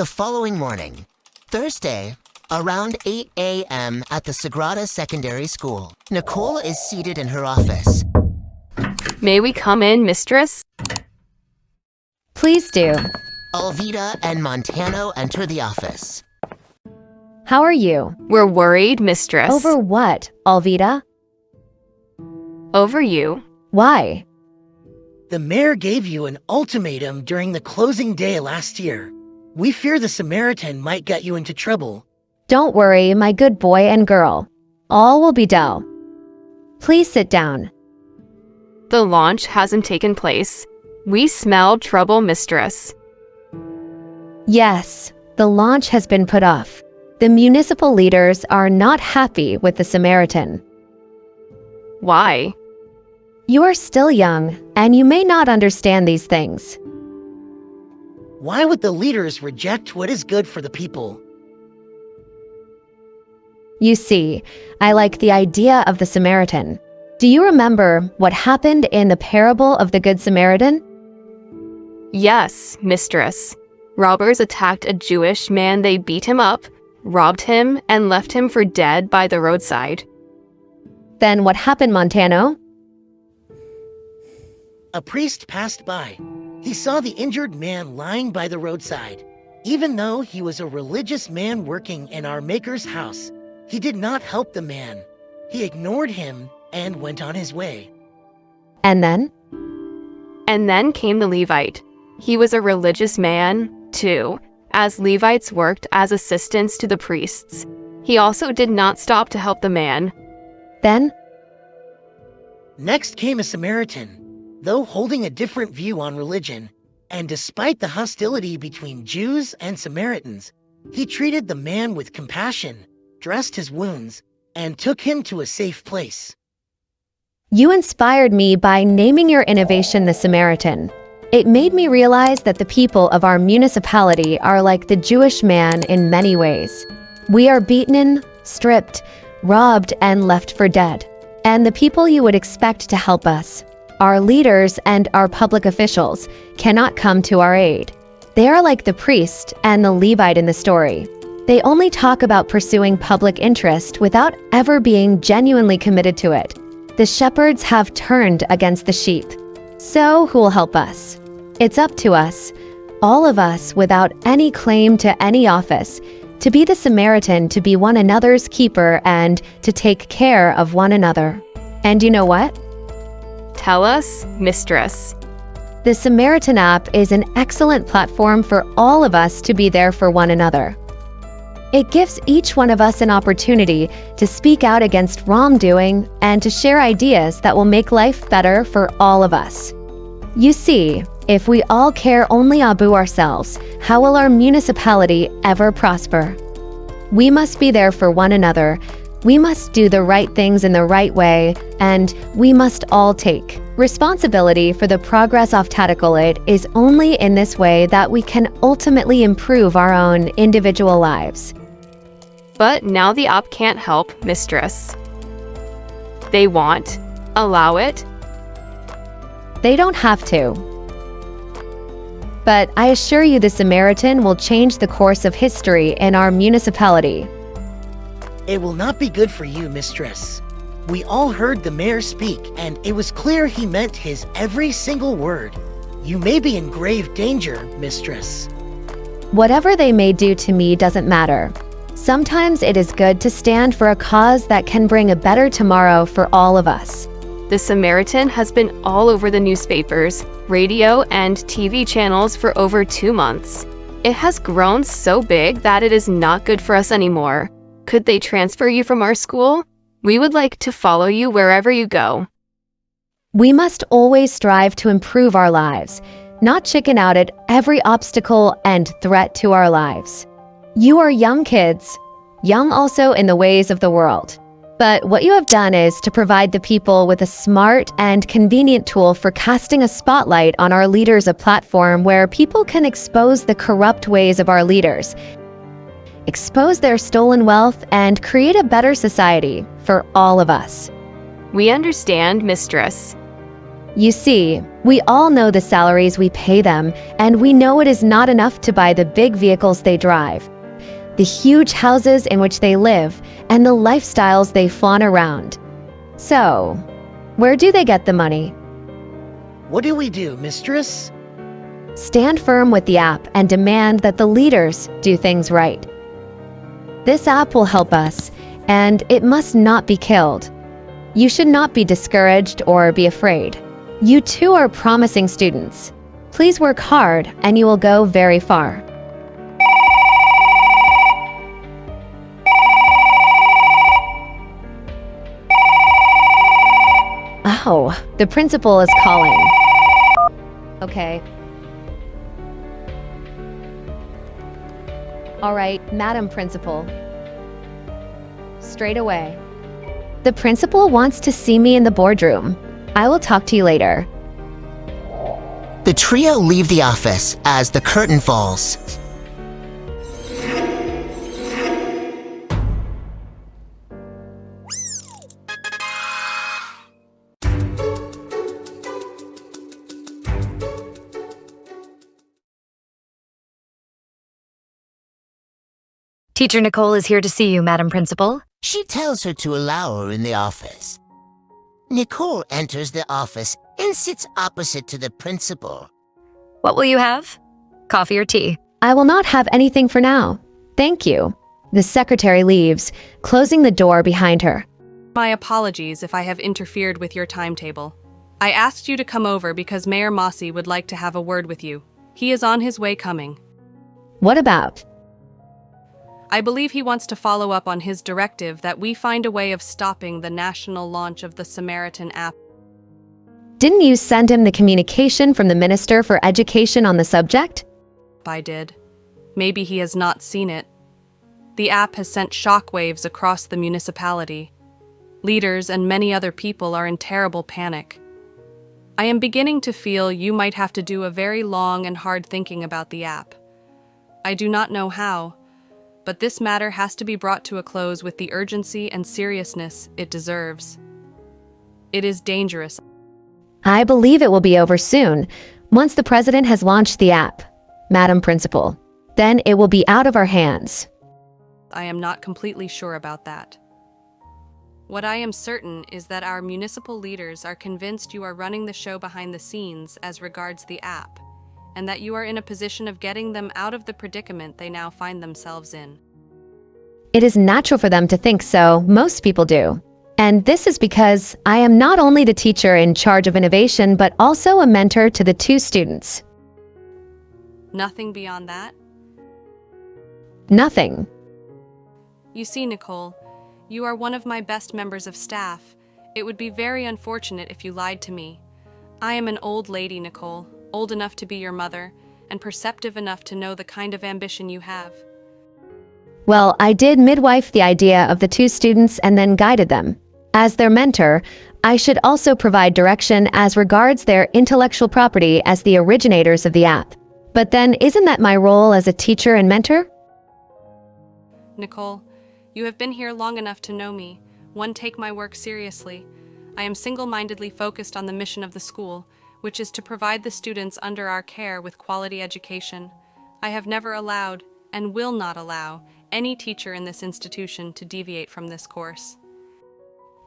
The following morning, Thursday, around 8 a.m. at the Sagrada Secondary School, Nicole is seated in her office. May we come in, mistress? Please do. Alvida and Montano enter the office. How are you? We're worried, mistress. Over what, Alvida? Over you. Why? The mayor gave you an ultimatum during the closing day last year. We fear the Samaritan might get you into trouble. Don't worry, my good boy and girl. All will be well. Please sit down. The launch hasn't taken place. We smell trouble, mistress. Yes, the launch has been put off. The municipal leaders are not happy with the Samaritan. Why? You are still young, and you may not understand these things. Why would the leaders reject what is good for the people? You see, I like the idea of the Samaritan. Do you remember what happened in the parable of the Good Samaritan? Yes, mistress. Robbers attacked a Jewish man. They beat him up, robbed him, and left him for dead by the roadside. Then what happened, Montano? A priest passed by. He saw the injured man lying by the roadside. Even though he was a religious man working in our maker's house, he did not help the man. He ignored him and went on his way. And then? And then came the Levite. He was a religious man, too, as Levites worked as assistants to the priests. He also did not stop to help the man. Then? Next came a Samaritan. Though holding a different view on religion, and despite the hostility between Jews and Samaritans, he treated the man with compassion, dressed his wounds, and took him to a safe place. You inspired me by naming your innovation the Samaritan. It made me realize that the people of our municipality are like the Jewish man in many ways. We are beaten, stripped, robbed, and left for dead. And the people you would expect to help us, our leaders and our public officials, cannot come to our aid. They are like the priest and the Levite in the story. They only talk about pursuing public interest without ever being genuinely committed to it. The shepherds have turned against the sheep. So who will help us? It's up to us, all of us without any claim to any office, to be the Samaritan, to be one another's keeper, and to take care of one another. And you know what? Tell us, mistress. The Samaritan app is an excellent platform for all of us to be there for one another. It gives each one of us an opportunity to speak out against wrongdoing and to share ideas that will make life better for all of us. You see, if we all care only about ourselves, how will our municipality ever prosper? We must be there for one another. We must do the right things in the right way, and we must all take responsibility for the progress of it is only in this way that we can ultimately improve our own individual lives. But now the app can't help, mistress. They won't allow it. They don't have to. But I assure you the Samaritan will change the course of history in our municipality. It will not be good for you, mistress. We all heard the mayor speak, and it was clear he meant his every single word. You may be in grave danger, mistress. Whatever they may do to me doesn't matter. Sometimes it is good to stand for a cause that can bring a better tomorrow for all of us. The Samaritan has been all over the newspapers, radio, and TV channels for over 2 months. It has grown so big that it is not good for us anymore. Could they transfer you from our school? We would like to follow you wherever you go. We must always strive to improve our lives, not chicken out at every obstacle and threat to our lives. You are young kids, young also in the ways of the world. But what you have done is to provide the people with a smart and convenient tool for casting a spotlight on our leaders, a platform where people can expose the corrupt ways of our leaders, expose their stolen wealth, and create a better society for all of us. We understand, mistress. You see, we all know the salaries we pay them, and we know it is not enough to buy the big vehicles they drive, the huge houses in which they live, and the lifestyles they flaunt around. So, where do they get the money? What do we do, mistress? Stand firm with the app and demand that the leaders do things right. This app will help us, and it must not be killed. You should not be discouraged or be afraid. You too are promising students. Please work hard and you will go very far. Oh, the principal is calling. Okay. All right, Madam Principal. Straight away. The principal wants to see me in the boardroom. I will talk to you later. The trio leave the office as the curtain falls. Teacher Nicole is here to see you, Madam Principal. She tells her to allow her in the office. Nicole enters the office and sits opposite to the principal. What will you have? Coffee or tea? I will not have anything for now. Thank you. The secretary leaves, closing the door behind her. My apologies if I have interfered with your timetable. I asked you to come over because Mayor Mossi would like to have a word with you. He is on his way coming. What about? I believe he wants to follow up on his directive that we find a way of stopping the national launch of the Samaritan app. Didn't you send him the communication from the Minister for Education on the subject? I did. Maybe he has not seen it. The app has sent shockwaves across the municipality. Leaders and many other people are in terrible panic. I am beginning to feel you might have to do a very long and hard thinking about the app. I do not know how, but this matter has to be brought to a close with the urgency and seriousness it deserves. It is dangerous. I believe it will be over soon, once the president has launched the app, Madam Principal. Then it will be out of our hands. I am not completely sure about that. What I am certain is that our municipal leaders are convinced you are running the show behind the scenes as regards the app, and that you are in a position of getting them out of the predicament they now find themselves in. It is natural for them to think so, most people do. And this is because I am not only the teacher in charge of innovation, but also a mentor to the two students. Nothing beyond that? Nothing. You see, Nicole, you are one of my best members of staff. It would be very unfortunate if you lied to me. I am an old lady, Nicole, old enough to be your mother, and perceptive enough to know the kind of ambition you have. Well, I did midwife the idea of the two students and then guided them. As their mentor, I should also provide direction as regards their intellectual property as the originators of the app. But then isn't that my role as a teacher and mentor? Nicole, you have been here long enough to know me. One, take my work seriously. I am single-mindedly focused on the mission of the school, which is to provide the students under our care with quality education. I have never allowed, and will not allow, any teacher in this institution to deviate from this course.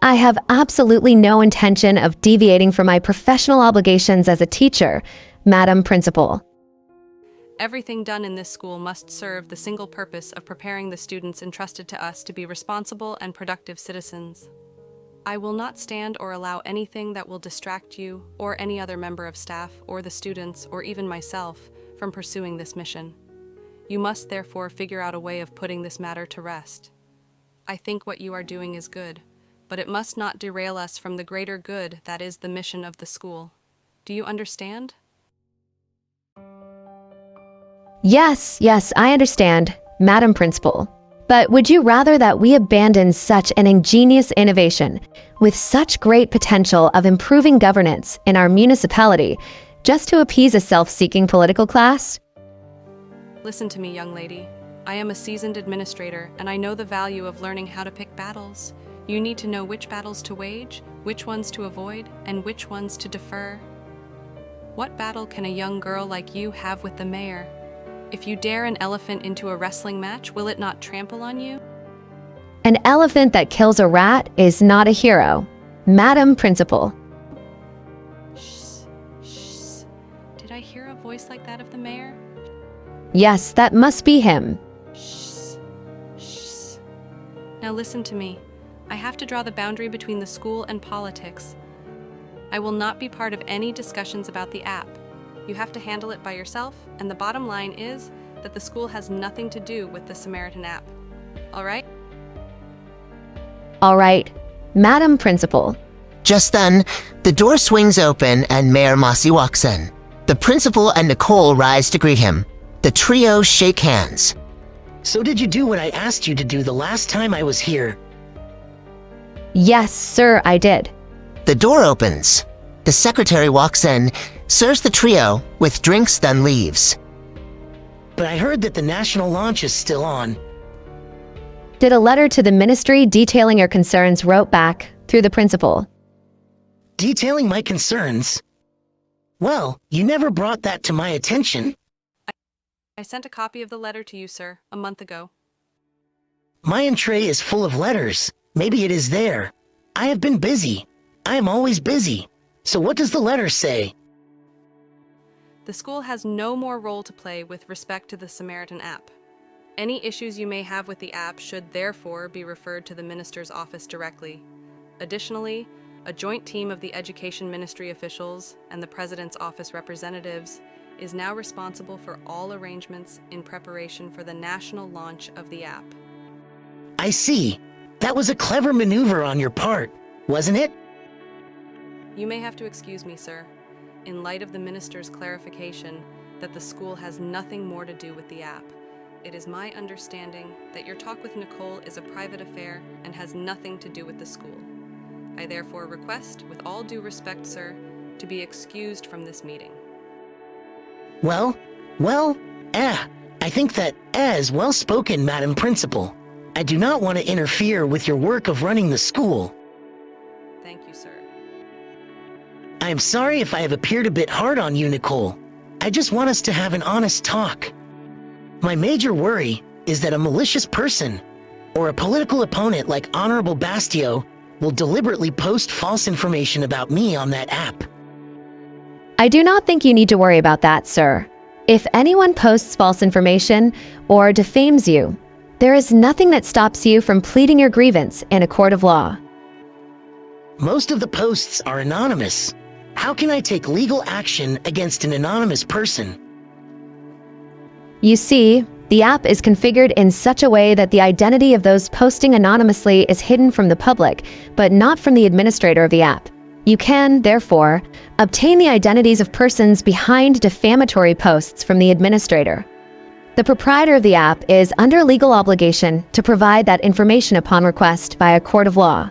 I have absolutely no intention of deviating from my professional obligations as a teacher, Madam Principal. Everything done in this school must serve the single purpose of preparing the students entrusted to us to be responsible and productive citizens. I will not stand or allow anything that will distract you or any other member of staff or the students or even myself from pursuing this mission. You must therefore figure out a way of putting this matter to rest. I think what you are doing is good, but it must not derail us from the greater good that is the mission of the school. Do you understand? Yes, I understand, Madam Principal. But would you rather that we abandon such an ingenious innovation with such great potential of improving governance in our municipality just to appease a self-seeking political class? Listen to me, young lady. I am a seasoned administrator, and I know the value of learning how to pick battles. You need to know which battles to wage, which ones to avoid, and which ones to defer. What battle can a young girl like you have with the mayor? If you dare an elephant into a wrestling match, will it not trample on you? An elephant that kills a rat is not a hero. Madam Principal. Shh, shh. Did I hear a voice like that of the mayor? Yes, that must be him. Shh, shh. Now listen to me. I have to draw the boundary between the school and politics. I will not be part of any discussions about the app. You have to handle it by yourself, and the bottom line is that the school has nothing to do with the Samaritan app. All right? All right, Madam Principal. Just then, the door swings open and Mayor Mossi walks in. The principal and Nicole rise to greet him. The trio shake hands. So did you do what I asked you to do the last time I was here? Yes, sir, I did. The door opens. The secretary walks in, serves the trio with drinks, then leaves. But I heard that the national launch is still on. Did a letter to the ministry detailing your concerns wrote back through the principal. Detailing my concerns? Well, you never brought that to my attention. I sent a copy of the letter to you, sir, a month ago. My tray is full of letters. Maybe it is there. I have been busy. I am always busy. So what does the letter say? The school has no more role to play with respect to the Samaritan app. Any issues you may have with the app should therefore be referred to the minister's office directly. Additionally, a joint team of the Education Ministry officials and the President's Office representatives is now responsible for all arrangements in preparation for the national launch of the app. I see. That was a clever maneuver on your part, wasn't it? You may have to excuse me, sir, in light of the minister's clarification that the school has nothing more to do with the app. It is my understanding that your talk with Nicole is a private affair and has nothing to do with the school. I therefore request, with all due respect, sir, to be excused from this meeting. Well, I think that is well spoken, Madam Principal. I do not want to interfere with your work of running the school. Thank you, sir. I am sorry if I have appeared a bit hard on you, Nicole. I just want us to have an honest talk. My major worry is that a malicious person, or a political opponent like Honorable Bastio, will deliberately post false information about me on that app. I do not think you need to worry about that, sir. If anyone posts false information or defames you, there is nothing that stops you from pleading your grievance in a court of law. Most of the posts are anonymous. How can I take legal action against an anonymous person? You see, the app is configured in such a way that the identity of those posting anonymously is hidden from the public, but not from the administrator of the app. You can, therefore, obtain the identities of persons behind defamatory posts from the administrator. The proprietor of the app is under legal obligation to provide that information upon request by a court of law.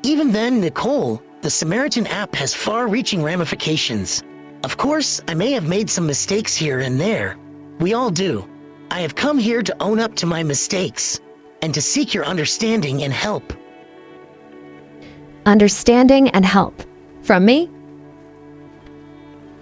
Even then, Nicole, the Samaritan app has far-reaching ramifications. Of course, I may have made some mistakes here and there. We all do. I have come here to own up to my mistakes and to seek your understanding and help. Understanding and help. From me?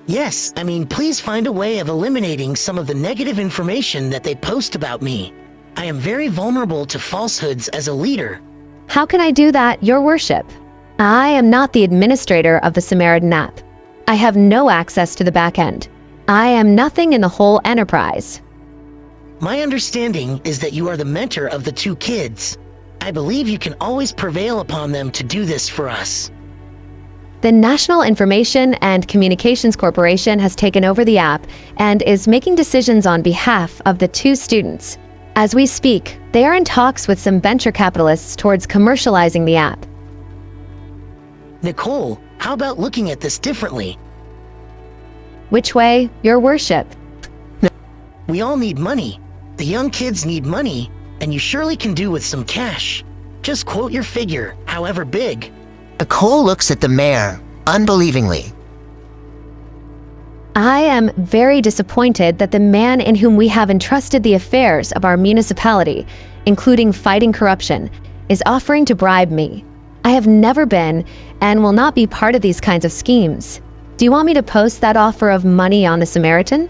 Yes, please find a way of eliminating some of the negative information that they post about me. I am very vulnerable to falsehoods as a leader. How can I do that, Your Worship? I am not the administrator of the Samaritan app. I have no access to the back end. I am nothing in the whole enterprise. My understanding is that you are the mentor of the two kids. I believe you can always prevail upon them to do this for us. The National Information and Communications Corporation has taken over the app and is making decisions on behalf of the two students. As we speak, they are in talks with some venture capitalists towards commercializing the app. Nicole, how about looking at this differently? Which way, Your Worship? We all need money. The young kids need money, and you surely can do with some cash. Just quote your figure, however big. Nicole looks at the mayor, unbelievingly. I am very disappointed that the man in whom we have entrusted the affairs of our municipality, including fighting corruption, is offering to bribe me. I have never been and will not be part of these kinds of schemes. Do you want me to post that offer of money on the Samaritan?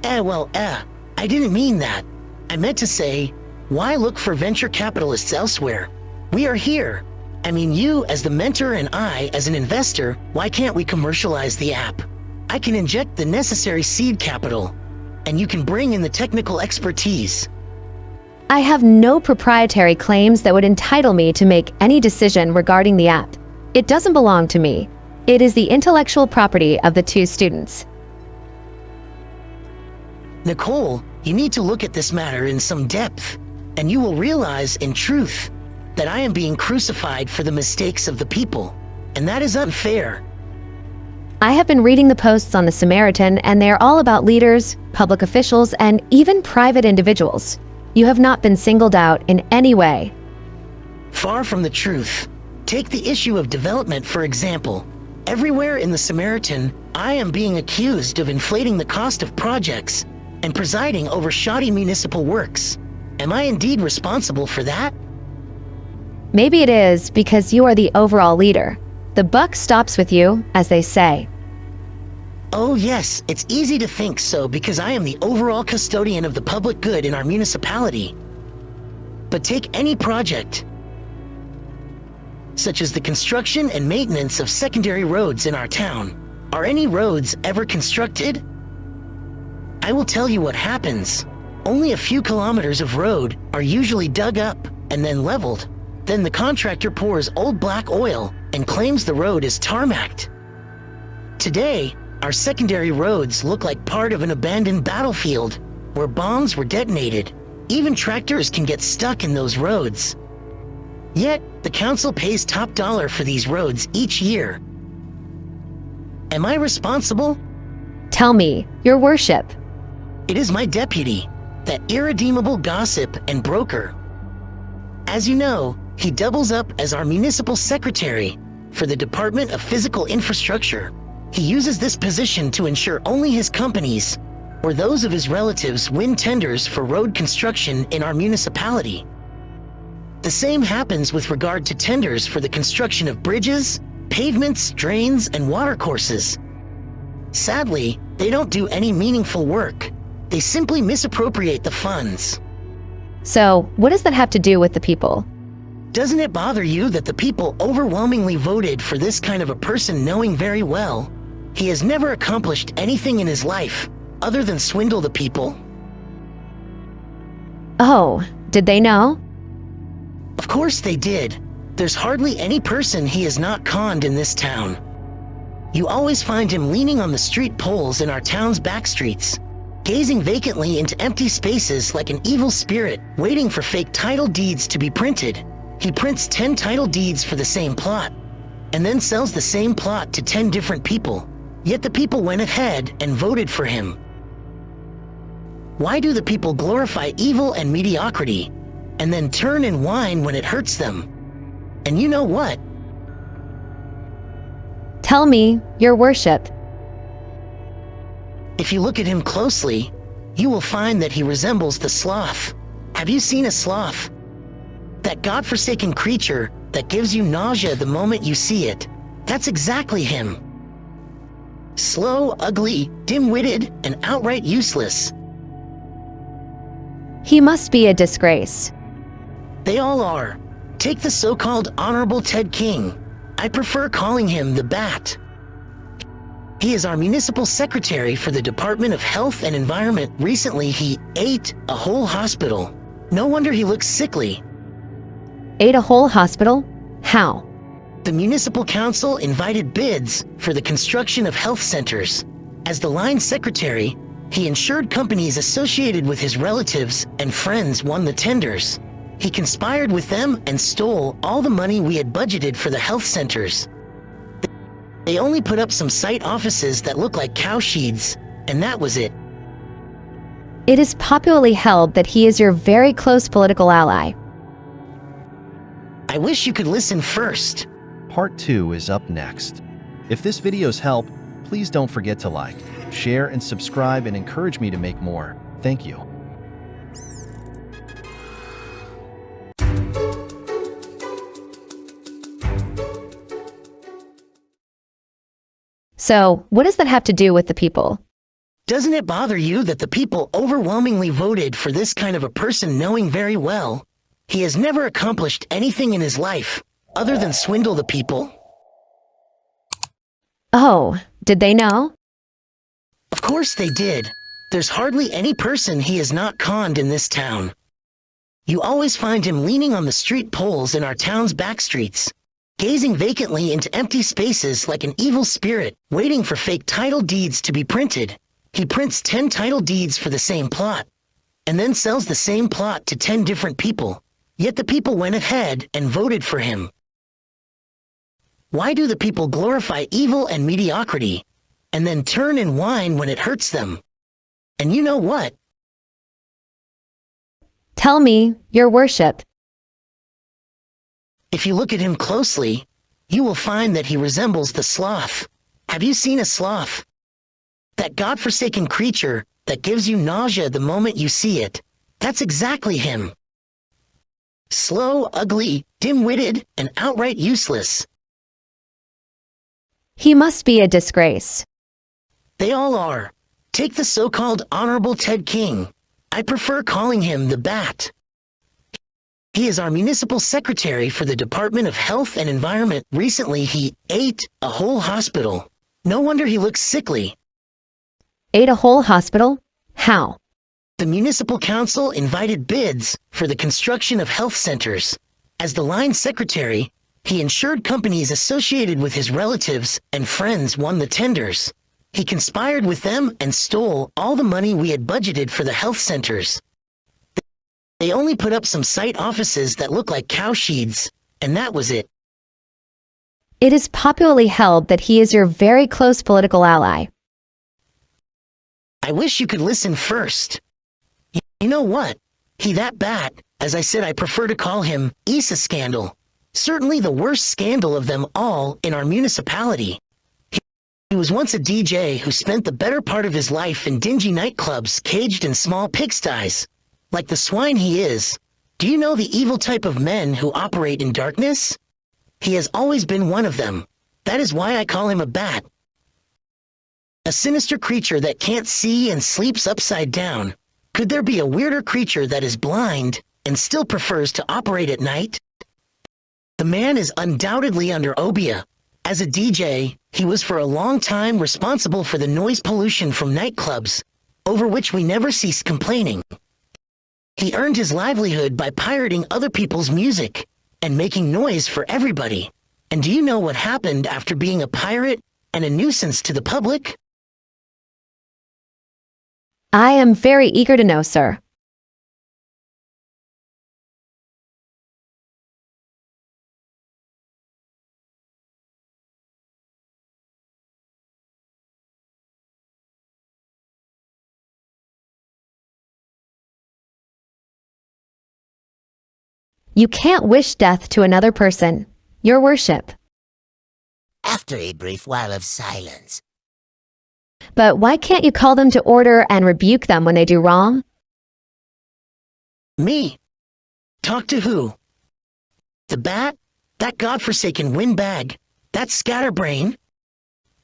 I didn't mean that. I meant to say, why look for venture capitalists elsewhere? We are here. I mean, you as the mentor and I as an investor, why can't we commercialize the app? I can inject the necessary seed capital, and you can bring in the technical expertise. I have no proprietary claims that would entitle me to make any decision regarding the app. It doesn't belong to me. It is the intellectual property of the two students. Nicole, you need to look at this matter in some depth, and you will realize in truth that I am being crucified for the mistakes of the people, and that is unfair. I have been reading the posts on the Samaritan, and they are all about leaders, public officials, and even private individuals. You have not been singled out in any way. Far from the truth. Take the issue of development, for example. Everywhere in the Samaritan, I am being accused of inflating the cost of projects and presiding over shoddy municipal works. Am I indeed responsible for that? Maybe it is because you are the overall leader. The buck stops with you, as they say. Oh yes, it's easy to think so because I am the overall custodian of the public good in our municipality. But take any project, such as the construction and maintenance of secondary roads in our town. Are any roads ever constructed? I will tell you what happens. Only a few kilometers of road are usually dug up and then leveled. Then the contractor pours old black oil and claims the road is tarmacked. Today, our secondary roads look like part of an abandoned battlefield where bombs were detonated. Even tractors can get stuck in those roads. Yet, the council pays top dollar for these roads each year. Am I responsible? Tell me, your worship. It is my deputy, that irredeemable gossip and broker. As you know, he doubles up as our municipal secretary for the Department of Physical Infrastructure. He uses this position to ensure only his companies or those of his relatives win tenders for road construction in our municipality. The same happens with regard to tenders for the construction of bridges, pavements, drains, and watercourses. Sadly, they don't do any meaningful work. They simply misappropriate the funds. So, what does that have to do with the people? Doesn't it bother you that the people overwhelmingly voted for this kind of a person, knowing very well he has never accomplished anything in his life other than swindle the people? Oh, did they know? Of course they did. There's hardly any person he has not conned in this town. You always find him leaning on the street poles in our town's back streets, gazing vacantly into empty spaces like an evil spirit, waiting for fake title deeds to be printed. He prints 10 title deeds for the same plot, and then sells the same plot to 10 different people. Yet the people went ahead and voted for him. Why do the people glorify evil and mediocrity, and then turn and whine when it hurts them? And you know what? Tell me, your worship. If you look at him closely, you will find that he resembles the sloth. Have you seen a sloth? That godforsaken creature that gives you nausea the moment you see it. That's exactly him. Slow, ugly, dim-witted, and outright useless. He must be a disgrace. They all are. Take the so-called Honorable Ted King. I prefer calling him the Bat. He is our municipal secretary for the Department of Health and Environment. Recently, he ate a whole hospital. No wonder he looks sickly. Ate a whole hospital? How? The municipal council invited bids for the construction of health centers. As the line secretary, he ensured companies associated with his relatives and friends won the tenders. He conspired with them and stole all the money we had budgeted for the health centers. They only put up some site offices that look like cow sheds, and that was it. It is popularly held that he is your very close political ally. I wish you could listen first. Part 2 is up next. If this video's help, please don't forget to like, share, and subscribe and encourage me to make more. Thank you. So, what does that have to do with the people? Doesn't it bother you that the people overwhelmingly voted for this kind of a person, knowing very well he has never accomplished anything in his life other than swindle the people? Oh, did they know? Of course they did. There's hardly any person he has not conned in this town. You always find him leaning on the street poles in our town's back streets, gazing vacantly into empty spaces like an evil spirit, waiting for fake title deeds to be printed. He prints 10 title deeds for the same plot, and then sells the same plot to 10 different people. Yet the people went ahead and voted for him. Why do the people glorify evil and mediocrity, and then turn and whine when it hurts them? And you know what? Tell me, your worship. If you look at him closely, you will find that he resembles the sloth. Have you seen a sloth? That godforsaken creature that gives you nausea the moment you see it. That's exactly him. Slow, ugly, dim-witted, and outright useless. He must be a disgrace. They all are. Take the so-called Honorable Ted King. I prefer calling him the Bat. He is our municipal secretary for the Department of Health and Environment. Recently, he ate a whole hospital. No wonder he looks sickly. Ate a whole hospital? How? The municipal council invited bids for the construction of health centers. As the line secretary, he ensured companies associated with his relatives and friends won the tenders. He conspired with them and stole all the money we had budgeted for the health centers. They only put up some site offices that look like cow sheds, and that was it. It is popularly held that he is your very close political ally. I wish you could listen first. You know what? He that bat, as I said, I prefer to call him Issa Scandal. Certainly the worst scandal of them all in our municipality. He was once a DJ who spent the better part of his life in dingy nightclubs caged in small pigsties. Like the swine he is, do you know the evil type of men who operate in darkness? He has always been one of them. That is why I call him a bat. A sinister creature that can't see and sleeps upside down. Could there be a weirder creature that is blind and still prefers to operate at night? The man is undoubtedly under obeah. As a DJ, he was for a long time responsible for the noise pollution from nightclubs, over which we never ceased complaining. He earned his livelihood by pirating other people's music and making noise for everybody. And do you know what happened after being a pirate and a nuisance to the public? I am very eager to know, sir. You can't wish death to another person, your worship. After a brief while of silence, But why can't you call them to order and rebuke them when they do wrong? Me? Talk to who? The bat? That godforsaken windbag? That scatterbrain?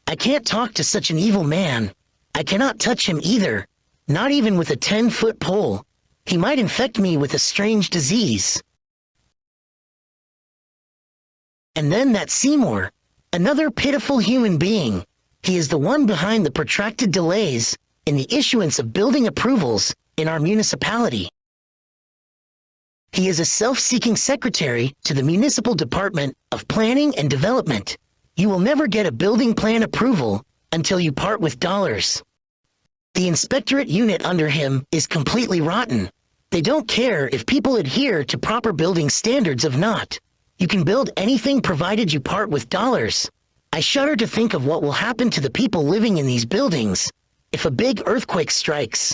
I can't talk to such an evil man. I cannot touch him either, not even with a 10-foot pole. He might infect me with a strange disease. And then that Seymour, another pitiful human being. He is the one behind the protracted delays in the issuance of building approvals in our municipality. He is a self-seeking secretary to the Municipal Department of Planning and Development. You will never get a building plan approval until you part with dollars. The inspectorate unit under him is completely rotten. They don't care if people adhere to proper building standards or not. You can build anything provided you part with dollars. I shudder to think of what will happen to the people living in these buildings if a big earthquake strikes.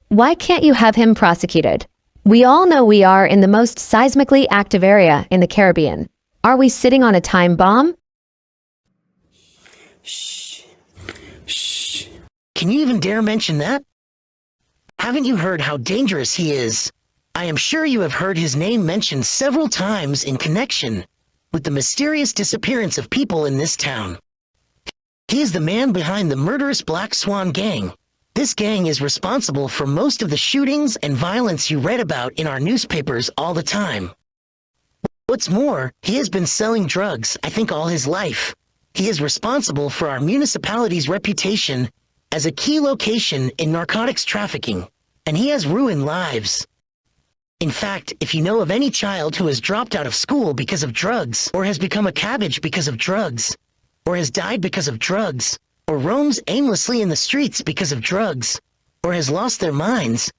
Why can't you have him prosecuted? We all know we are in the most seismically active area in the Caribbean. Are we sitting on a time bomb? Can you even dare mention that? Haven't you heard how dangerous he is? I am sure you have heard his name mentioned several times in connection with the mysterious disappearance of people in this town. He is the man behind the murderous Black Swan gang. This gang is responsible for most of the shootings and violence you read about in our newspapers all the time. What's more, he has been selling drugs, I think, all his life. He is responsible for our municipality's reputation as a key location in narcotics trafficking, and he has ruined lives. In fact, if you know of any child who has dropped out of school because of drugs, or has become a cabbage because of drugs, or has died because of drugs, or roams aimlessly in the streets because of drugs, or has lost their minds,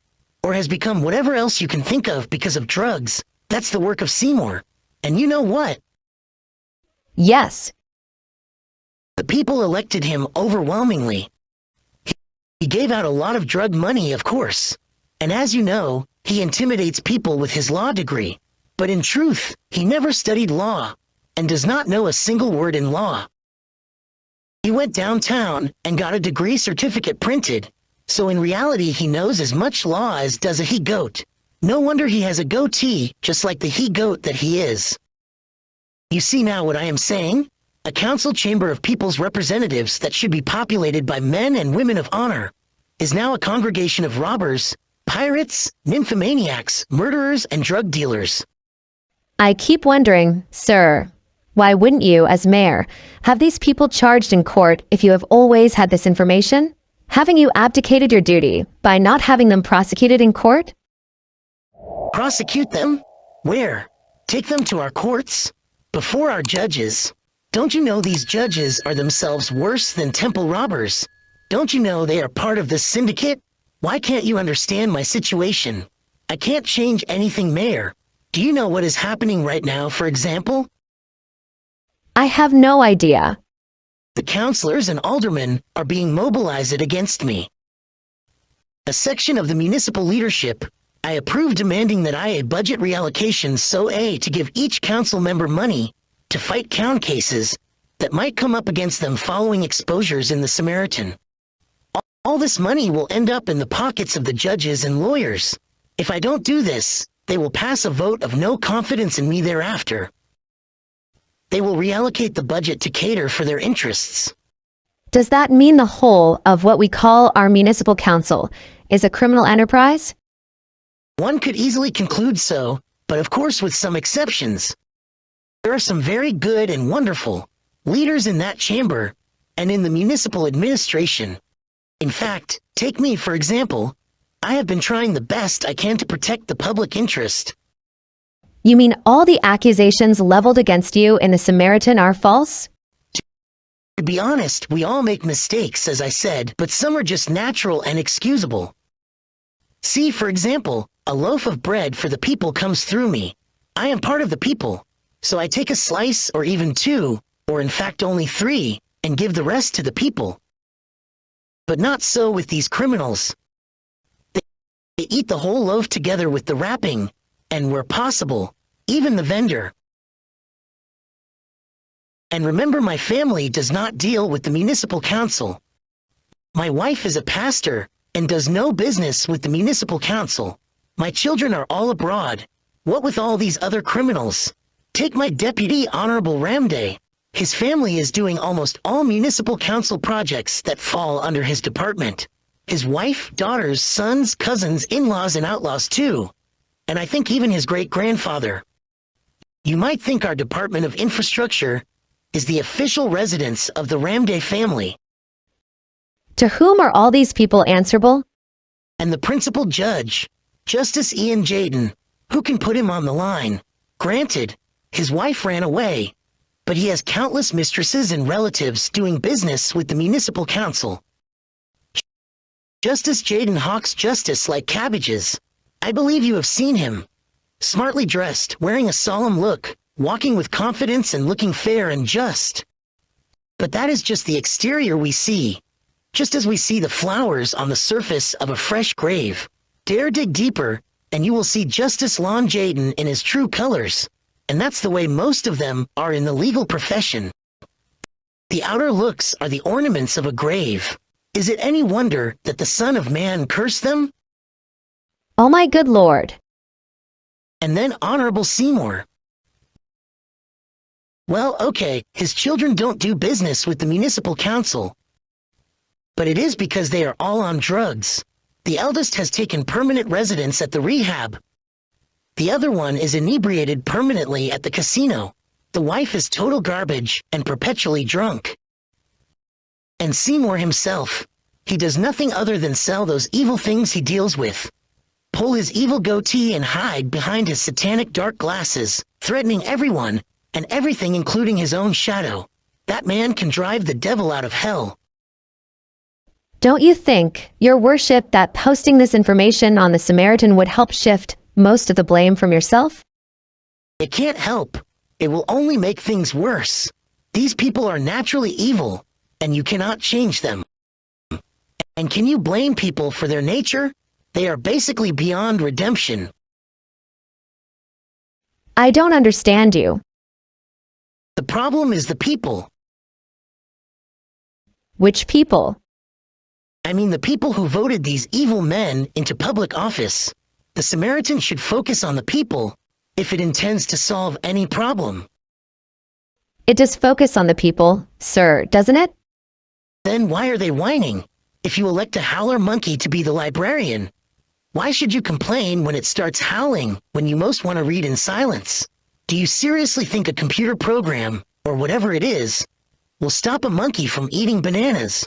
or has become whatever else you can think of because of drugs, that's the work of Seymour. And you know what? Yes. The people elected him overwhelmingly. He gave out a lot of drug money, of course. And as you know, he intimidates people with his law degree. But in truth, he never studied law and does not know a single word in law. He went downtown and got a degree certificate printed, so in reality he knows as much law as does a he-goat. No wonder he has a goatee, just like the he-goat that he is. You see now what I am saying? A council chamber of people's representatives that should be populated by men and women of honor is now a congregation of robbers, pirates, nymphomaniacs, murderers, and drug dealers. I keep wondering, sir, why wouldn't you, as mayor, have these people charged in court if you have always had this information? Haven't you abdicated your duty by not having them prosecuted in court? Prosecute them? Where? Take them to our courts? Before our judges? Don't you know these judges are themselves worse than temple robbers? Don't you know they are part of this syndicate? Why can't you understand my situation? I can't change anything, Mayor. Do you know what is happening right now, for example? I have no idea. The councilors and aldermen are being mobilized against me. A section of the municipal leadership, I approve demanding that a budget reallocation to give each council member money to fight count cases that might come up against them following exposures in the Samaritan. All this money will end up in the pockets of the judges and lawyers. If I don't do this, they will pass a vote of no confidence in me thereafter. They will reallocate the budget to cater for their interests. Does that mean the whole of what we call our municipal council is a criminal enterprise? One could easily conclude so, but of course with some exceptions. There are some very good and wonderful leaders in that chamber and in the municipal administration. In fact, take me for example. I have been trying the best I can to protect the public interest. You mean all the accusations leveled against you in the Samaritan are false? To be honest, we all make mistakes, as I said, but some are just natural and excusable. See, for example, a loaf of bread for the people comes through me. I am part of the people, so I take a slice or even two, or in fact only 3, and give the rest to the people. But not so with these criminals. They eat the whole loaf together with the wrapping, and where possible, even the vendor. And remember, my family does not deal with the municipal council. My wife is a pastor and does no business with the municipal council. My children are all abroad. What with all these other criminals? Take my deputy, Honorable Ramday. His family is doing almost all municipal council projects that fall under his department. His wife, daughters, sons, cousins, in-laws, and outlaws too. And I think even his great-grandfather. You might think our Department of Infrastructure is the official residence of the Ramday family. To whom are all these people answerable? And the principal judge, Justice Ian Jayden, who can put him on the line? Granted, his wife ran away, but he has countless mistresses and relatives doing business with the municipal council. Justice Jayden hawks justice like cabbages. I believe you have seen him. Smartly dressed, wearing a solemn look, walking with confidence and looking fair and just. But that is just the exterior we see. Just as we see the flowers on the surface of a fresh grave. Dare dig deeper, and you will see Justice Lon Jayden in his true colors. And that's the way most of them are in the legal profession. The outer looks are the ornaments of a grave. Is it any wonder that the Son of Man cursed them? Oh my good Lord. And then Honorable Seymour. Well, okay, his children don't do business with the municipal council. But it is because they are all on drugs. The eldest has taken permanent residence at the rehab. The other one is inebriated permanently at the casino. The wife is total garbage and perpetually drunk. And Seymour himself, he does nothing other than sell those evil things he deals with. Pull his evil goatee and hide behind his satanic dark glasses, threatening everyone and everything including his own shadow. That man can drive the devil out of hell. Don't you think, Your Worship, that posting this information on the Samaritan would help shift most of the blame from yourself? It can't help. It will only make things worse. These people are naturally evil, and you cannot change them. And can you blame people for their nature? They are basically beyond redemption. I don't understand you. The problem is the people. Which people? I mean the people who voted these evil men into public office. The Samaritan should focus on the people if it intends to solve any problem. It does focus on the people, sir, doesn't it? Then why are they whining? If you elect a howler monkey to be the librarian, why should you complain when it starts howling when you most want to read in silence? Do you seriously think a computer program, or whatever it is, will stop a monkey from eating bananas?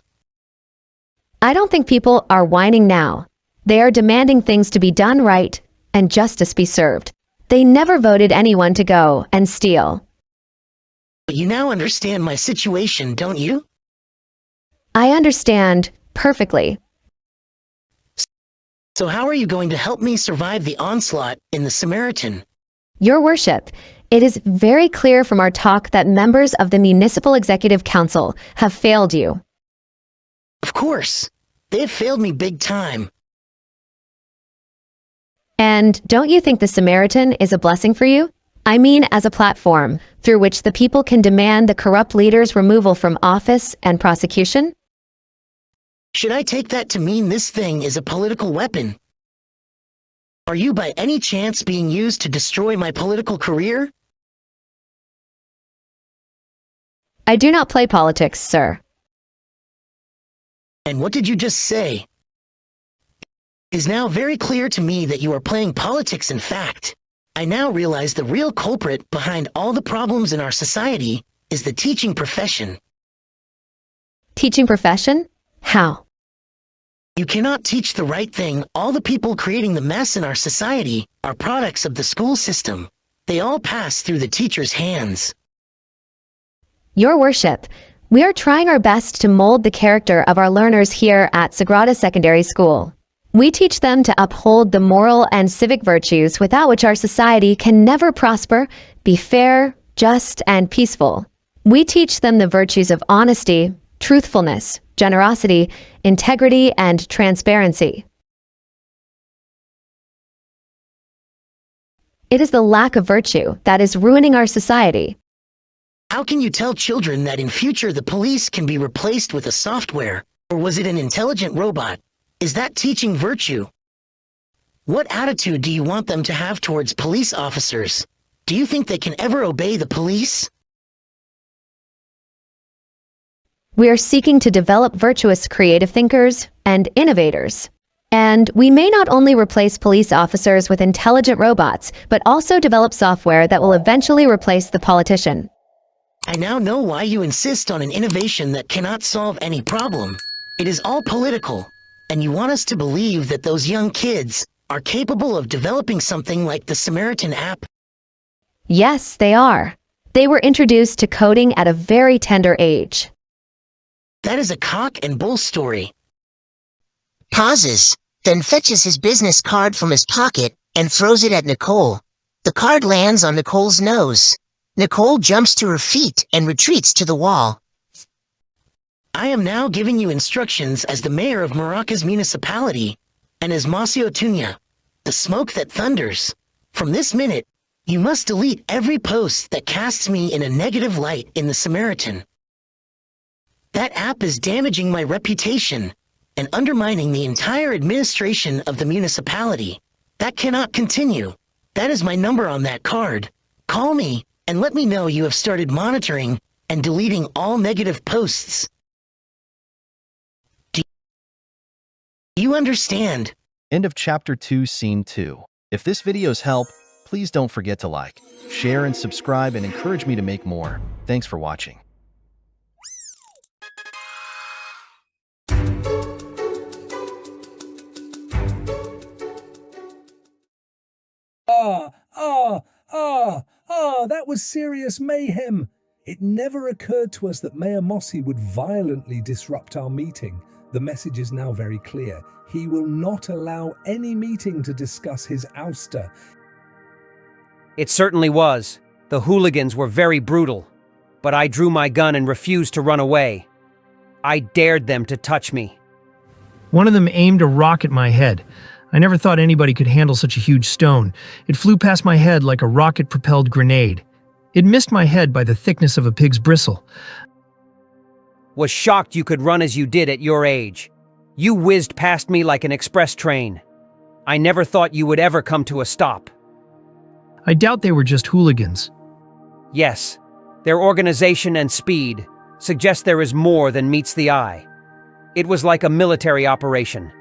I don't think people are whining now. They are demanding things to be done right and justice be served. They never voted anyone to go and steal. But you now understand my situation, don't you? I understand perfectly. So how are you going to help me survive the onslaught in the Samaritan? Your Worship, it is very clear from our talk that members of the Municipal Executive Council have failed you. Of course. They have failed me big time. And don't you think the Samaritan is a blessing for you? I mean, as a platform through which the people can demand the corrupt leader's removal from office and prosecution? Should I take that to mean this thing is a political weapon? Are you by any chance being used to destroy my political career? I do not play politics, sir. And what did you just say? It is now very clear to me that you are playing politics. In fact, I now realize the real culprit behind all the problems in our society is the teaching profession. Teaching profession? How? You cannot teach the right thing. All the people creating the mess in our society are products of the school system. They all pass through the teacher's hands. Your Worship, we are trying our best to mold the character of our learners here at Sagrada Secondary School. We teach them to uphold the moral and civic virtues without which our society can never prosper, be fair, just, and peaceful. We teach them the virtues of honesty, truthfulness, generosity, integrity, and transparency. It is the lack of virtue that is ruining our society. How can you tell children that in future the police can be replaced with a software, or was it an intelligent robot? Is that teaching virtue? What attitude do you want them to have towards police officers? Do you think they can ever obey the police? We are seeking to develop virtuous creative thinkers and innovators. And we may not only replace police officers with intelligent robots, but also develop software that will eventually replace the politician. I now know why you insist on an innovation that cannot solve any problem. It is all political, and you want us to believe that those young kids are capable of developing something like the Samaritan app. Yes, they are. They were introduced to coding at a very tender age. That is a cock and bull story. Pauses, then fetches his business card from his pocket and throws it at Nicole. The card lands on Nicole's nose. Nicole jumps to her feet and retreats to the wall. I am now giving you instructions as the mayor of Maraca's municipality and as Mossi, the smoke that thunders. From this minute, you must delete every post that casts me in a negative light in the Samaritan. That app is damaging my reputation and undermining the entire administration of the municipality. That cannot continue. That is my number on that card. Call me and let me know you have started monitoring and deleting all negative posts. Do you understand? End of Chapter 2, Scene 2. If this video's help, please don't forget to like, share, and subscribe and encourage me to make more. Thanks for watching. That was serious mayhem. It never occurred to us that Mayor Mossi would violently disrupt our meeting. The message is now very clear. He will not allow any meeting to discuss his ouster. It certainly was. The hooligans were very brutal, but I drew my gun and refused to run away. I dared them to touch me. One of them aimed a rock at my head. I never thought anybody could handle such a huge stone. It flew past my head like a rocket-propelled grenade. It missed my head by the thickness of a pig's bristle. Was shocked you could run as you did at your age. You whizzed past me like an express train. I never thought you would ever come to a stop. I doubt they were just hooligans. Yes, their organization and speed suggest there is more than meets the eye. It was like a military operation.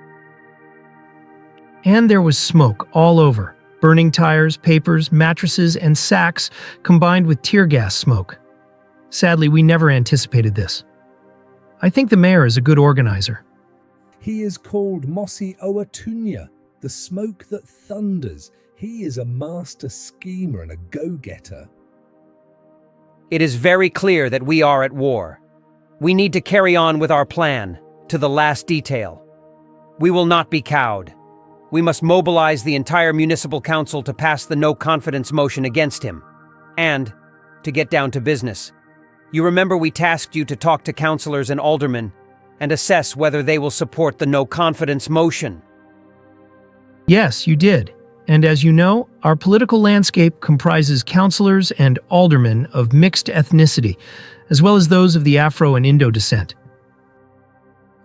And there was smoke all over. Burning tires, papers, mattresses, and sacks combined with tear gas smoke. Sadly, we never anticipated this. I think the mayor is a good organizer. He is called Mossi Oatunya, the smoke that thunders. He is a master schemer and a go-getter. It is very clear that we are at war. We need to carry on with our plan, to the last detail. We will not be cowed. We must mobilize the entire municipal council to pass the no-confidence motion against him. And, to get down to business, you remember we tasked you to talk to councillors and aldermen and assess whether they will support the no-confidence motion. Yes, you did. And as you know, our political landscape comprises councillors and aldermen of mixed ethnicity, as well as those of the Afro and Indo descent.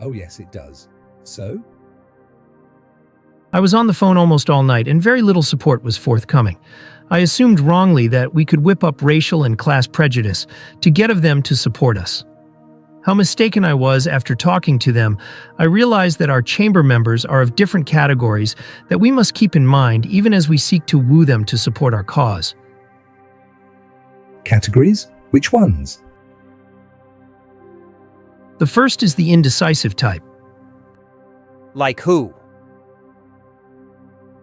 Oh yes, it does. So? I was on the phone almost all night, and very little support was forthcoming. I assumed wrongly that we could whip up racial and class prejudice to get of them to support us. How mistaken I was after talking to them. I realized that our chamber members are of different categories that we must keep in mind even as we seek to woo them to support our cause. Categories? Which ones? The first is the indecisive type. Like who?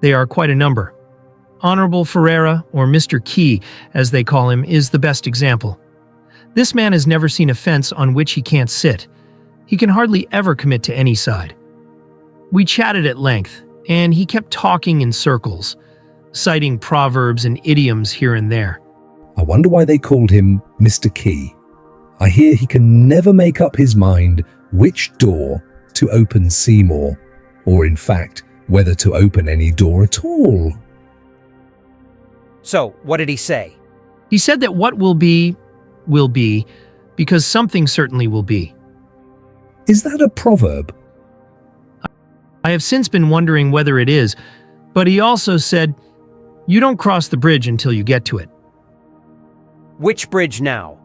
They are quite a number. Honorable Ferreira, or Mr. Key, as they call him, is the best example. This man has never seen a fence on which he can't sit. He can hardly ever commit to any side. We chatted at length, and he kept talking in circles, citing proverbs and idioms here and there. I wonder why they called him Mr. Key. I hear he can never make up his mind which door to open Seymour, or in fact, whether to open any door at all. So, what did he say? He said that what will be, because something certainly will be. Is that a proverb? I have since been wondering whether it is, but he also said, you don't cross the bridge until you get to it. Which bridge now?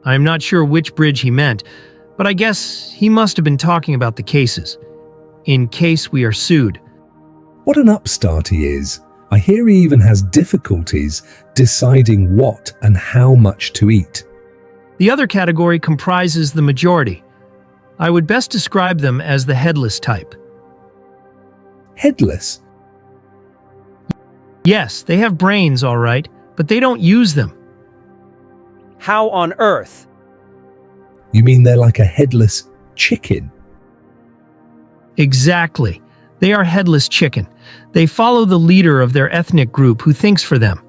I am not sure which bridge he meant, but I guess he must have been talking about the cases. In case we are sued. What an upstart he is. I hear he even has difficulties deciding what and how much to eat. The other category comprises the majority. I would best describe them as the headless type. Headless? Yes, they have brains, all right, but they don't use them. How on earth? You mean they're like a headless chicken? Exactly. They are headless chicken. They follow the leader of their ethnic group who thinks for them.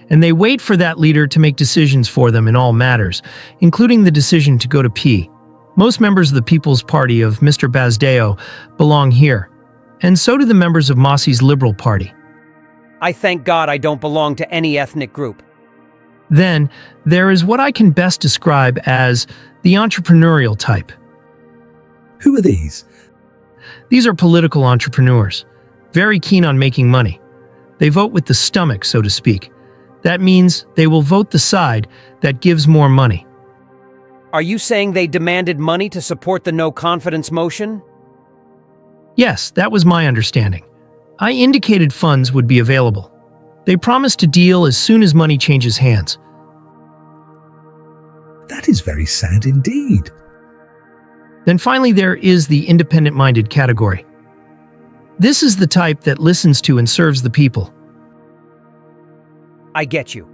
And they wait for that leader to make decisions for them in all matters, including the decision to go to pee. Most members of the People's Party of Mr. Bazdeo belong here, and so do the members of Mossi's Liberal Party. I thank God I don't belong to any ethnic group. Then, there is what I can best describe as the entrepreneurial type. Who are these? These are political entrepreneurs, very keen on making money. They vote with the stomach, so to speak. That means they will vote the side that gives more money. Are you saying they demanded money to support the no-confidence motion? Yes, that was my understanding. I indicated funds would be available. They promised to deal as soon as money changes hands. That is very sad indeed. Then finally there is the independent-minded category. This is the type that listens to and serves the people. I get you.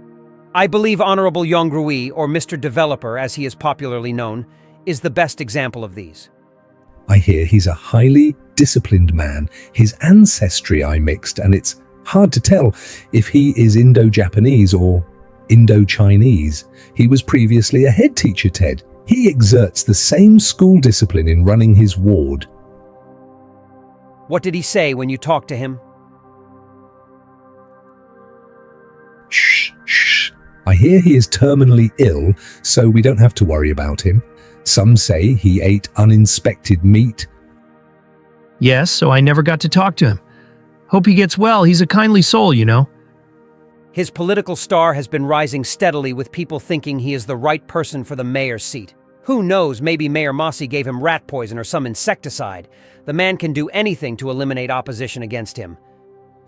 I believe Honorable Yongrui, or Mr. Developer as he is popularly known, is the best example of these. I hear he's a highly disciplined man. His ancestry I mixed, and it's hard to tell if he is Indo-Japanese or Indo-Chinese. He was previously a head teacher, Ted. He exerts the same school discipline in running his ward. What did he say when you talked to him? Shh, shh. I hear he is terminally ill, so we don't have to worry about him. Some say he ate uninspected meat. Yes, so I never got to talk to him. Hope he gets well. He's a kindly soul, you know. His political star has been rising steadily with people thinking he is the right person for the mayor's seat. Who knows, maybe Mayor Mossi gave him rat poison or some insecticide. The man can do anything to eliminate opposition against him.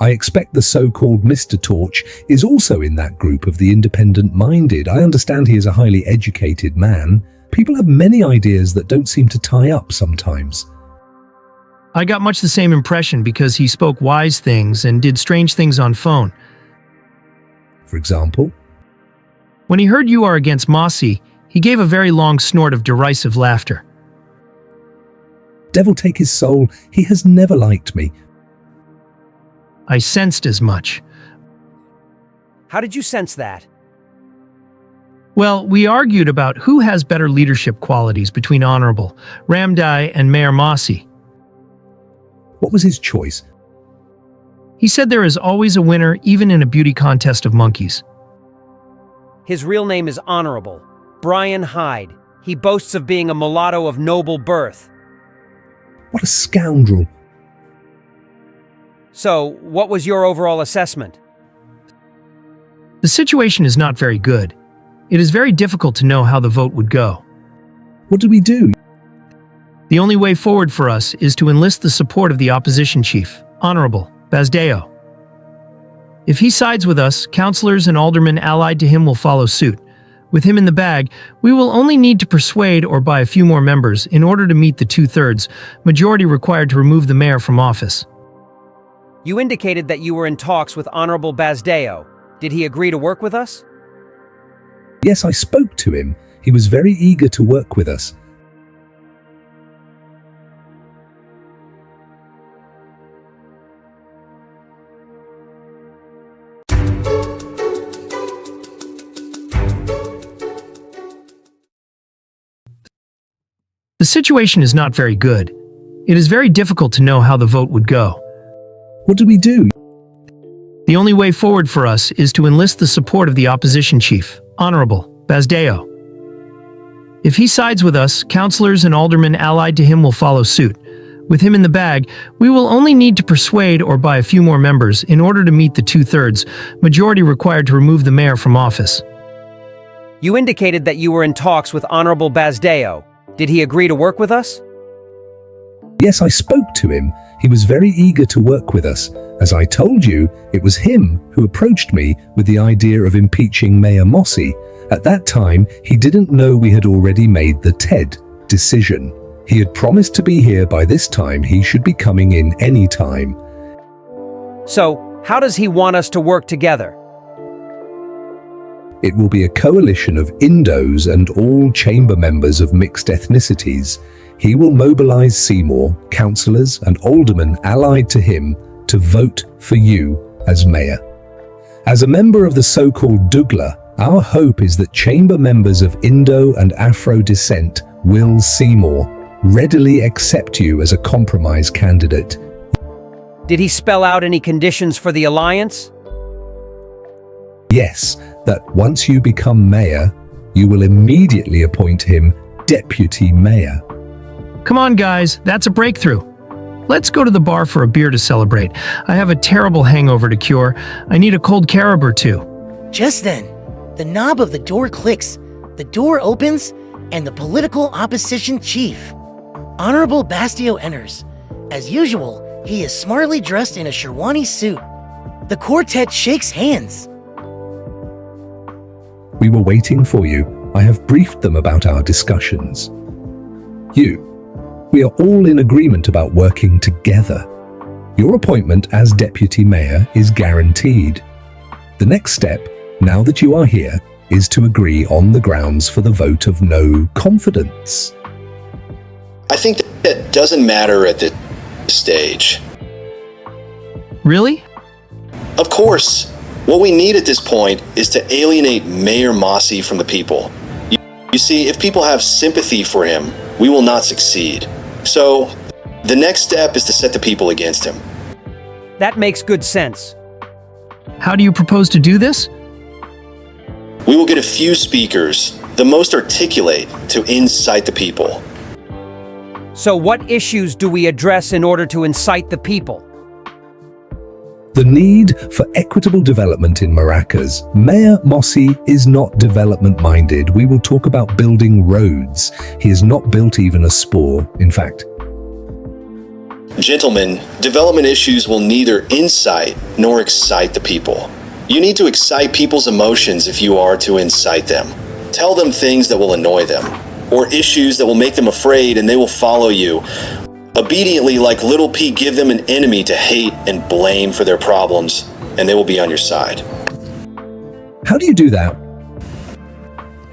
I expect the so-called Mr. Torch is also in that group of the independent-minded. I understand he is a highly educated man. People have many ideas that don't seem to tie up sometimes. I got much the same impression because he spoke wise things and did strange things on phone. For example? When he heard you are against Mossi, he gave a very long snort of derisive laughter. Devil take his soul, he has never liked me. I sensed as much. How did you sense that? Well, we argued about who has better leadership qualities between Honorable Ramdai and Mayor Mossi. What was his choice? He said there is always a winner, even in a beauty contest of monkeys. His real name is Honorable Brian Hyde. He boasts of being a mulatto of noble birth. What a scoundrel. So, what was your overall assessment? The situation is not very good. It is very difficult to know how the vote would go. What do we do? The only way forward for us is to enlist the support of the opposition chief, Honorable Bazdeo. If he sides with us, councillors and aldermen allied to him will follow suit. With him in the bag, we will only need to persuade or buy a few more members in order to meet the 2/3 majority required to remove the mayor from office. You indicated that you were in talks with Honorable Bazdeo. Did he agree to work with us? Yes, I spoke to him. He was very eager to work with us. The situation is not very good. It is very difficult to know how the vote would go. What do we do? The only way forward for us is to enlist the support of the opposition chief, Honorable Bazdeo. If he sides with us, councillors and aldermen allied to him will follow suit. With him in the bag, we will only need to persuade or buy a few more members in order to meet the 2/3 majority required to remove the mayor from office. You indicated that you were in talks with Honorable Bazdeo. Did he agree to work with us? Yes, I spoke to him. He was very eager to work with us. As I told you, it was him who approached me with the idea of impeaching Mayor Mossi. At that time, he didn't know we had already made the TED decision. He had promised to be here by this time. He should be coming in any time. So, how does he want us to work together? It will be a coalition of Indos and all chamber members of mixed ethnicities. He will mobilize Seymour, councillors and aldermen allied to him to vote for you as mayor. As a member of the so-called Dougla, our hope is that chamber members of Indo and Afro descent will Seymour readily accept you as a compromise candidate. Did he spell out any conditions for the alliance? Yes, that once you become mayor, you will immediately appoint him deputy mayor. Come on, guys, that's a breakthrough. Let's go to the bar for a beer to celebrate. I have a terrible hangover to cure. I need a cold carob or two. Just then, the knob of the door clicks, the door opens, and the political opposition chief, Honorable Bastio, enters. As usual, he is smartly dressed in a Sherwani suit. The quartet shakes hands. We were waiting for you. I have briefed them about our discussions. We are all in agreement about working together. Your appointment as deputy mayor is guaranteed. The next step, now that you are here, is to agree on the grounds for the vote of no confidence. I think that doesn't matter at this stage. Really? Of course. What we need at this point is to alienate Mayor Mossi from the people. You see, if people have sympathy for him, we will not succeed. So, the next step is to set the people against him. That makes good sense. How do you propose to do this? We will get a few speakers, the most articulate, to incite the people. So what issues do we address in order to incite the people? The need for equitable development in Maracas. Mayor Mossi is not development-minded. We will talk about building roads. He has not built even a spur, in fact. Gentlemen, development issues will neither incite nor excite the people. You need to excite people's emotions if you are to incite them. Tell them things that will annoy them, or issues that will make them afraid and they will follow you. Obediently, like Little P, give them an enemy to hate and blame for their problems, and they will be on your side. How do you do that?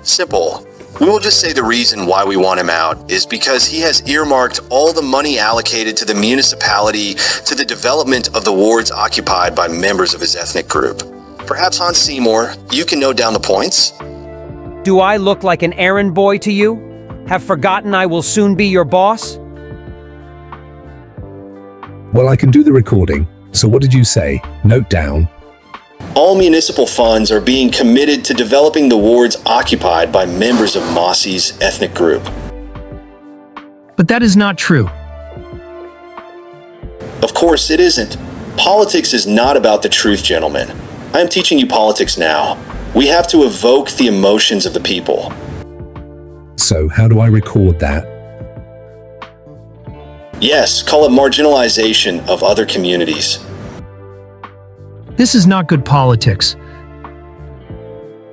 Simple. We will just say the reason why we want him out is because he has earmarked all the money allocated to the municipality to the development of the wards occupied by members of his ethnic group. Perhaps Hans Seymour, you can note down the points? Do I look like an errand boy to you? Have forgotten I will soon be your boss? Well, I can do the recording. So what did you say? Note down. All municipal funds are being committed to developing the wards occupied by members of Mossi's ethnic group. But that is not true. Of course it isn't. Politics is not about the truth, gentlemen. I am teaching you politics now. We have to evoke the emotions of the people. So how do I record that? Yes, call it marginalization of other communities. This is not good politics.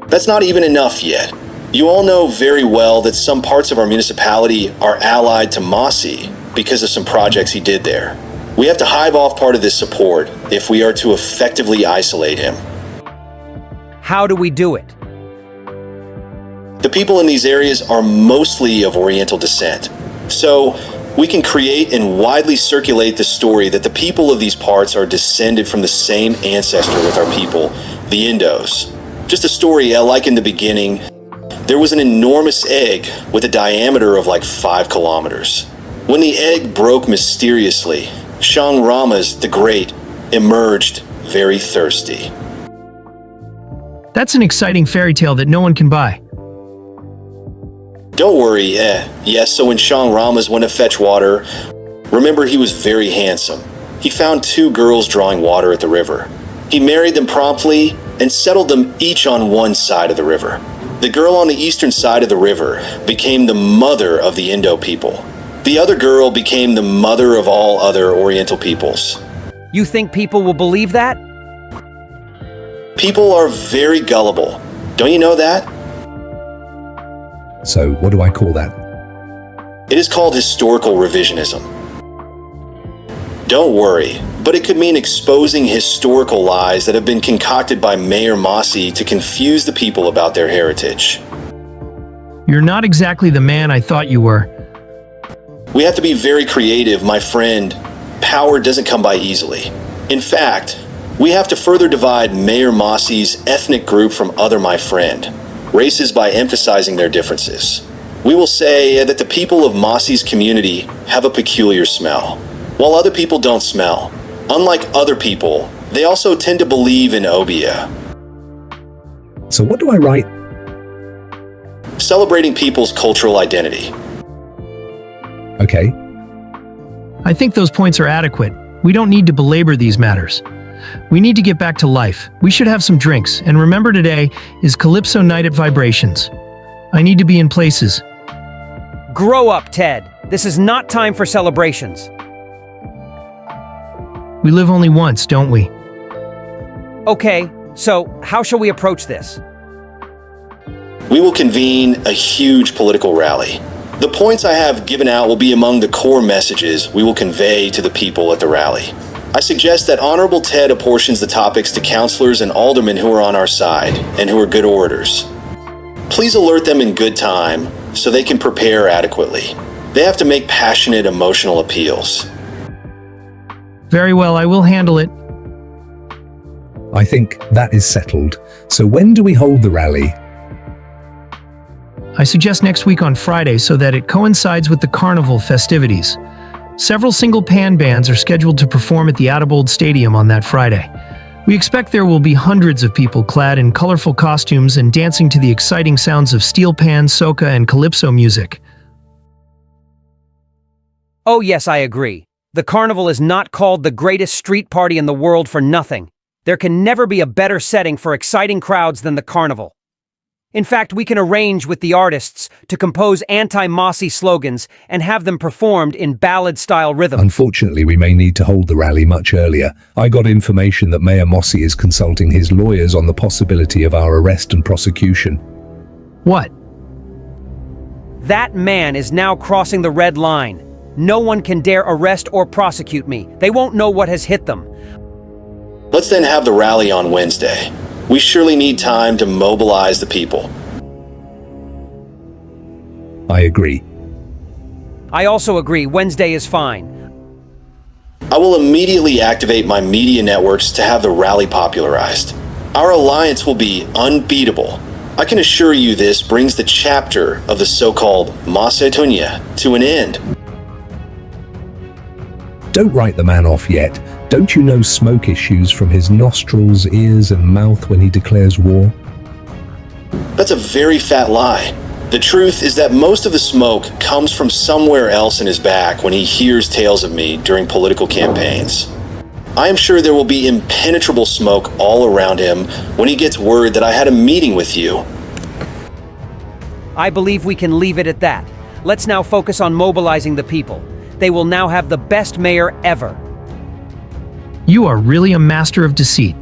That's not even enough yet. You all know very well that some parts of our municipality are allied to Mossi because of some projects he did there. We have to hive off part of this support if we are to effectively isolate him. How do we do it? The people in these areas are mostly of Oriental descent. So, we can create and widely circulate the story that the people of these parts are descended from the same ancestor with our people, the Indos. Just a story like in the beginning, there was an enormous egg with a diameter of like 5 kilometers. When the egg broke mysteriously, Shang Ramas the Great emerged very thirsty. That's an exciting fairy tale that no one can buy. Don't worry, yes, so when Shang Ramas went to fetch water, remember he was very handsome. He found 2 girls drawing water at the river. He married them promptly and settled them each on one side of the river. The girl on the eastern side of the river became the mother of the Indo people. The other girl became the mother of all other Oriental peoples. You think people will believe that? People are very gullible. Don't you know that? So what do I call that? It is called historical revisionism. Don't worry, but it could mean exposing historical lies that have been concocted by Mayor Mossi to confuse the people about their heritage. You're not exactly the man I thought you were. We have to be very creative, my friend. Power doesn't come by easily. In fact, we have to further divide Mayor Mossi's ethnic group from other my friend. Races by emphasizing their differences. We will say that the people of Mossi's community have a peculiar smell, while other people don't smell. Unlike other people, they also tend to believe in obia. So what do I write? Celebrating people's cultural identity. Okay. I think those points are adequate. We don't need to belabor these matters. We need to get back to life. We should have some drinks. And remember, today is Calypso Night at Vibrations. I need to be in places. Grow up, Ted. This is not time for celebrations. We live only once, don't we? Okay, so how shall we approach this? We will convene a huge political rally. The points I have given out will be among the core messages we will convey to the people at the rally. I suggest that Honorable Ted apportions the topics to councilors and aldermen who are on our side and who are good orators. Please alert them in good time so they can prepare adequately. They have to make passionate, emotional appeals. Very well, I will handle it. I think that is settled. So when do we hold the rally? I suggest next week on Friday so that it coincides with the carnival festivities. Several single pan bands are scheduled to perform at the Adebold Stadium on that Friday. We expect there will be hundreds of people clad in colorful costumes and dancing to the exciting sounds of steel pan, soca, and calypso music. Oh yes, I agree. The carnival is not called the greatest street party in the world for nothing. There can never be a better setting for exciting crowds than the carnival. In fact, we can arrange with the artists to compose anti-Mossi slogans and have them performed in ballad-style rhythm. Unfortunately, we may need to hold the rally much earlier. I got information that Mayor Mossi is consulting his lawyers on the possibility of our arrest and prosecution. What? That man is now crossing the red line. No one can dare arrest or prosecute me. They won't know what has hit them. Let's then have the rally on Wednesday. We surely need time to mobilize the people. I agree. I also agree, Wednesday is fine. I will immediately activate my media networks to have the rally popularized. Our alliance will be unbeatable. I can assure you this brings the chapter of the so-called Mossi to an end. Don't write the man off yet. Don't you know smoke issues from his nostrils, ears, and mouth when he declares war? That's a very fat lie. The truth is that most of the smoke comes from somewhere else in his back when he hears tales of me during political campaigns. I am sure there will be impenetrable smoke all around him when he gets word that I had a meeting with you. I believe we can leave it at that. Let's now focus on mobilizing the people. They will now have the best mayor ever. You are really a master of deceit.